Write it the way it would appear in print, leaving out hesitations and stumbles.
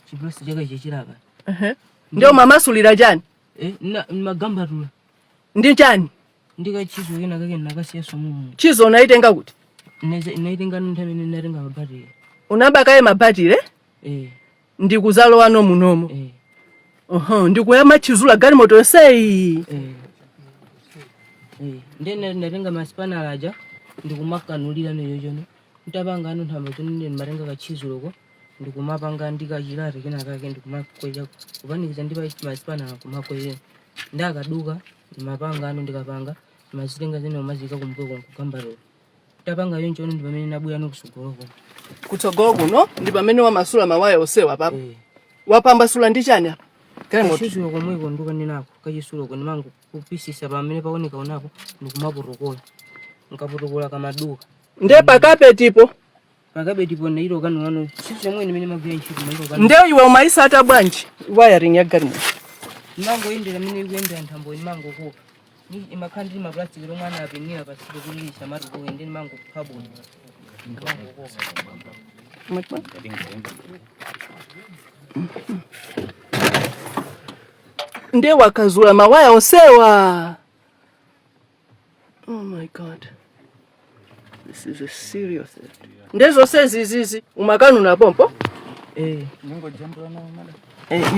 Chiplasti chaka chechiraba. Ndio mamasulira jani? Magamba tula. Ndi chani? Ndika chizo yena kake nakasiyaso mumu. Chizo unaitenga kuti? Naitenga nthamene natenga mabhatire. Unabakaye mabhatire? Ndikuzalo wano munomo. Ndikuyama chizula galimoto yosei. Ndene natenga maspana alaja ndikumakanulira neyo jono. Ntabanga ano nthambo tonene marenga kachizuloko ndikumapanga ndikachilare kena kake ndikumakweja kupanikiza ndipa maspana kumakweje. Ndakaduka mapanga ano ndikapanga mazitenga zene mazika kumpweko kukambaro. Tapanga yoncho ndi pamene nabuya no kusogoloko. Kutsogolo no ndi pamene wamasula mawaya osewa papa. Wapambasula ndi chani apa? Kachisulo komweko nduka ninako kachisulo ko nimangu kupisisa pamene paoneka onako ndikumaputokola. Nkaputokola kamaduka. Nde pakapetipo. Pakapetipo nairo kanu wano chiso mwe nimene magwira nchiko nairo kanu. Nde iwe umaisa ata bwanji wiring ya galimoto. Mango indira mine kuyenda nthambo mango ko. Ni imakhandi maplastic romwana apinira pasiko kulisha mari ko ende mango carbon. Nde wakazula mawaya osewa. Oh my God. This is a serious thing. Ndezo sezi zizi umakanu na pompo? Mungo jambula na mada.